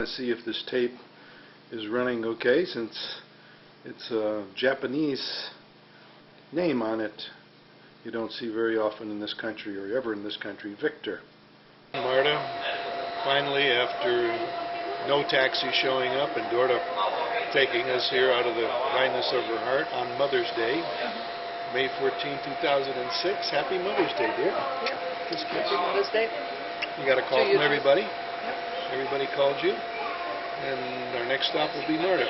Let's see if this tape is running okay, since it's a Japanese name on it you don't see very often in this country, or ever in this country. Victor. Marta, finally, after no taxi showing up and Dorda taking us here out of the kindness of her heart on Mother's Day, May 14, 2006. Happy Mother's Day, dear. Yeah. Kiss, kiss. Happy Mother's Day. You got a call from everybody? Yep. Everybody called you? And our next stop will be Marta.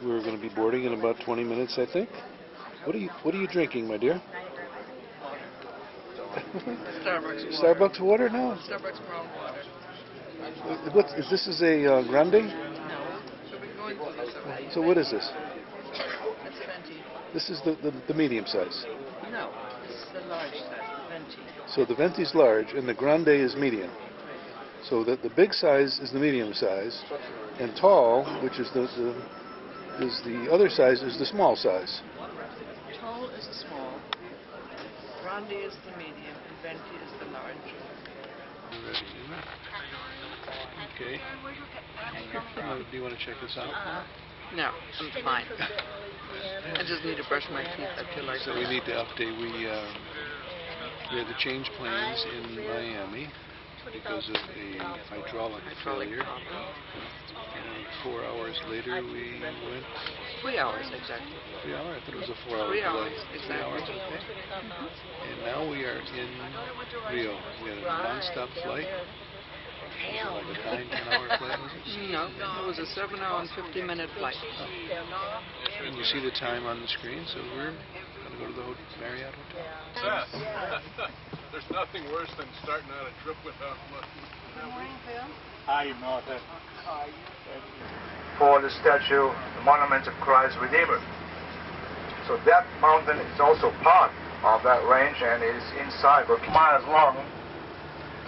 We're going to be boarding in about 20 minutes, I think. What are you drinking, my dear? Starbucks water. Starbucks water now? Starbucks brown water. What is this? Is a grande? No. So we're going to this already. So what is this? That's venti. This is the medium size. No, this is the large size, the venti. So the venti is large and the grande is medium. So the big size is the medium size, and tall, which is the other size, is the small size. Tall is the small, grande is the medium, and venti is the large. Ready? Okay. Do you want to check this out? No, I'm fine. I just need to brush my teeth. I feel like so we need to update. We had to change planes in Miami because of a hydraulic failure. And 4 hours later we went... 3 hours exactly. 3 hours? I thought it was a 4 hour 3 delay. hours, exactly. 3 hours, okay. And now we are in Rio. We had a non-stop flight. Was it like a 9-10 hour flight, was it? No, it was a 7-hour and 50-minute flight. Oh. And you see the time on the screen, so we're going to go to the Marriott Hotel. There's nothing worse than starting out a trip without money. Good morning, Phil. Hi, Martha. For the statue, the monument of Christ Redeemer. So that mountain is also part of that range and is inside, but miles long,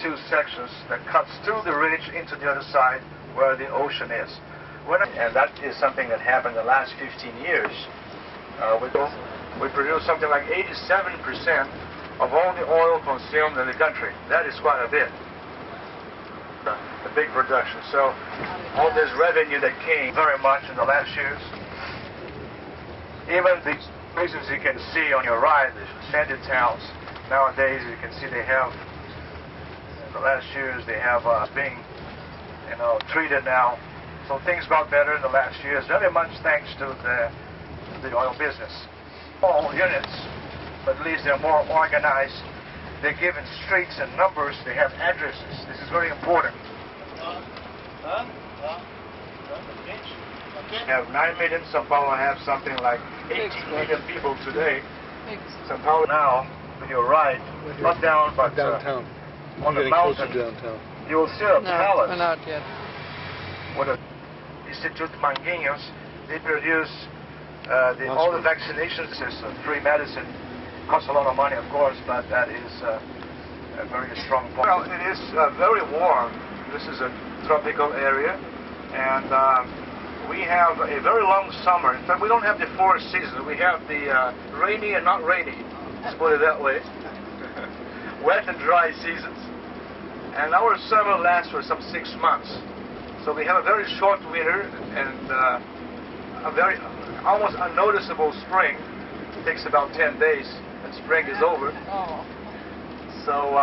2 sections that cuts through the ridge into the other side where the ocean is. And that is something that happened the last 15 years. We produce something like 87% of all the oil consumed in the country. That is quite a bit. A big production. So all this revenue that came very much in the last years, even the places you can see on your right, the shanty towns, nowadays you can see they have, in the last years they have being, treated now. So things got better in the last years, very much thanks to the oil business. All units, but at least they're more organized. They're given streets and numbers. They have addresses. This is very important. We have 9 million. Sao Paulo have something like 18 million people today. Sao Paulo now, to your right, not down, but downtown. On the mountain. Downtown. You will see a palace. No, not yet. What the Institute Manguinhos, they produce all the vaccination system, free medicine. Costs a lot of money, of course, but that is a very strong point. Well, it is very warm. This is a tropical area, and we have a very long summer. In fact, we don't have the 4 seasons. We have the rainy and not rainy, let's put it that way. Wet and dry seasons. And our summer lasts for some 6 months. So we have a very short winter and a very almost unnoticeable spring. It takes about 10 days. Spring is over, so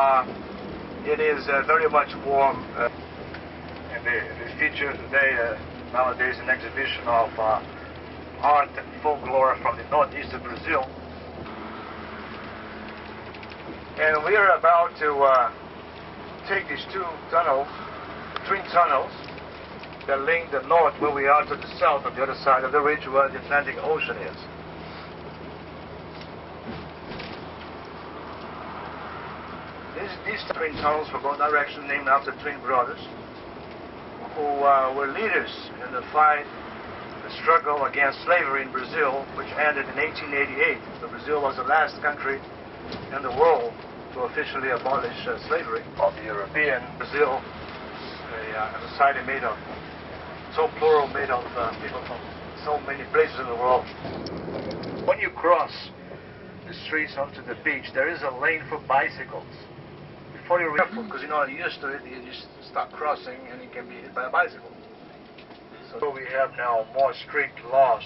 it is very much warm. And they feature today, nowadays, an exhibition of art and folklore from the northeast of Brazil. And we are about to take these 2 tunnels, twin tunnels, that link the north where we are to the south on the other side of the ridge where the Atlantic Ocean is. These twin tunnels for both directions, named after twin brothers, who were leaders in the fight, the struggle against slavery in Brazil, which ended in 1888. So Brazil was the last country in the world to officially abolish slavery of the European. Brazil, a society made of, so plural, made of people from so many places in the world. When you cross the streets onto the beach, there is a lane for bicycles. before you're careful, because you're not used to it, you just start crossing and you can be hit by a bicycle. So we have now more strict laws,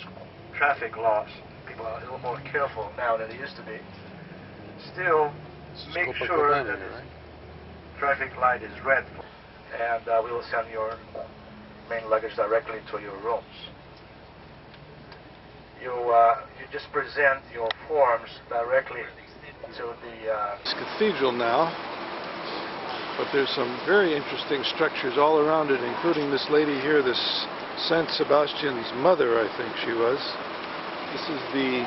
traffic laws. People are a little more careful now than they used to be. Still, make sure that the traffic light is red, and we will send your main luggage directly to your rooms. You just present your forms directly to the Cathedral now, but there's some very interesting structures all around it, including this lady here, this Saint Sebastian's mother, I think she was. This is the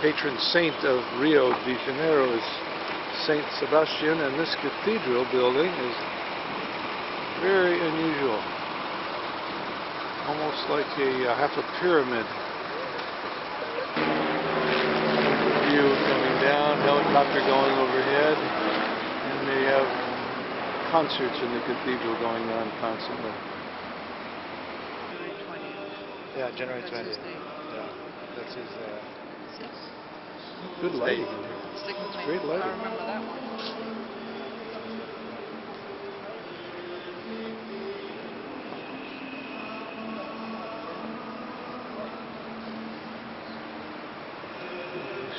patron saint of Rio de Janeiro, is Saint Sebastian, and this cathedral building is very unusual, almost like a half a pyramid. View coming down, helicopter going overhead, and they have concerts in the cathedral going on constantly. Yeah, January 20th. That's his name. Yeah, that's his. Good lighting in here. Stick with me. Great lighting. I remember that one.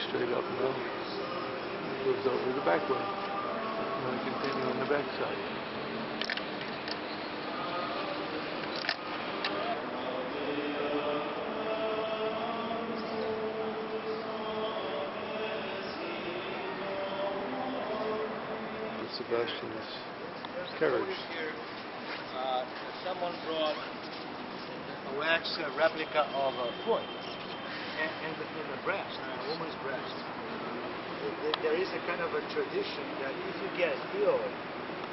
Straight up now. Goes over the back way. And we continue on the back side. Sebastian's carriage. Someone brought a wax replica of a foot and the breast, a woman's breast. There is a kind of a tradition that if you get ill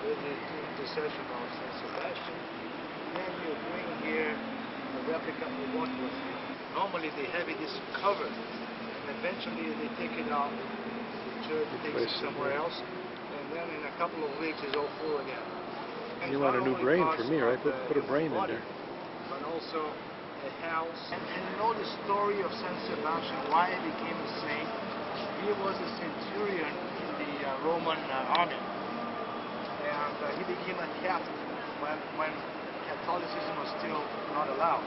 with the intercession of Saint Sebastian, then you bring here a replica of what was here. Normally they have it covered, and eventually they take it out, the church takes it somewhere else, and then in a couple of weeks it's all full again. And You want a new brain for me, right? Put a brain in there. But also a house. And you know the story of Saint Sebastian, why he became a saint? He was a centurion in the Roman army. And he became a Catholic when Catholicism was still not allowed.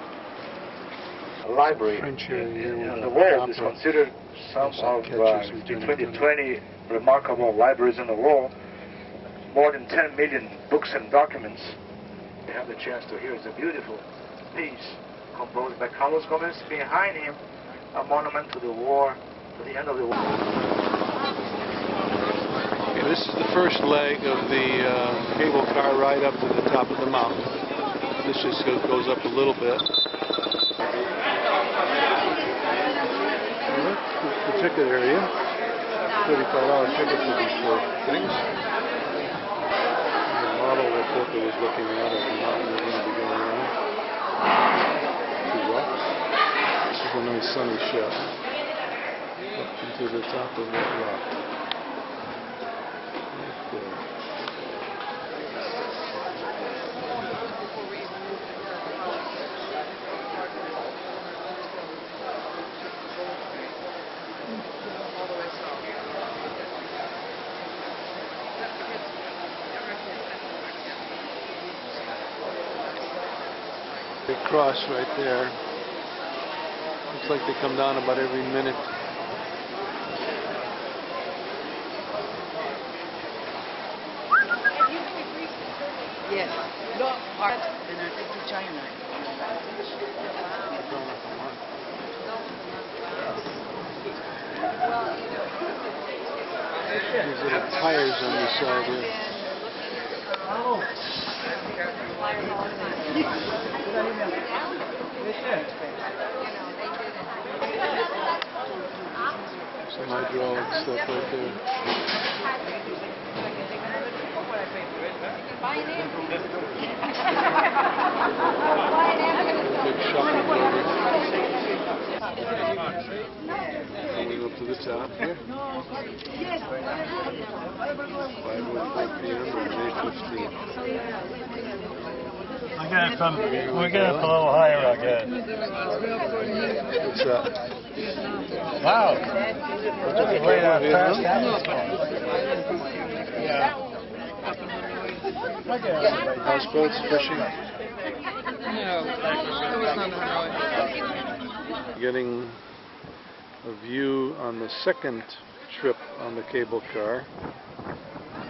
A library in the world is considered some of between the 20 remarkable libraries in the world. More than 10 million books and documents. You have the chance to hear. It's a beautiful piece composed by Carlos Gomez. Behind him, a monument to the war, to the end of the war. Okay, this is the first leg of the cable car ride up to the top of the mountain. This just goes up a little bit. The ticket area. $35 ticket for these four things. The model that Boca was looking at of the mountain we're going to be going around. Two rocks. This is a nice sunny shot. Up into the top of that rock. Right there. Big cross right there. Looks like they come down about every minute. Yes. No, art. And I take to China. These little tires on the side here. Some hydraulic stuff right there. Big shopping motor. Going up to the top here. 5:04 p.m. on May 15th. I got it from, we're getting up a little higher, I guess. What's that? Wow. What's Way out past that. Yeah. Yeah. Houseboats, fishing, No, it was not Hanoi. getting a view on the second trip on the cable car.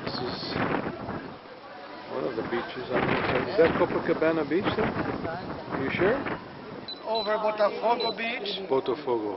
This is one of the beaches on the side. Is that Copacabana Beach there? You sure? Over Botafogo Beach. Botafogo.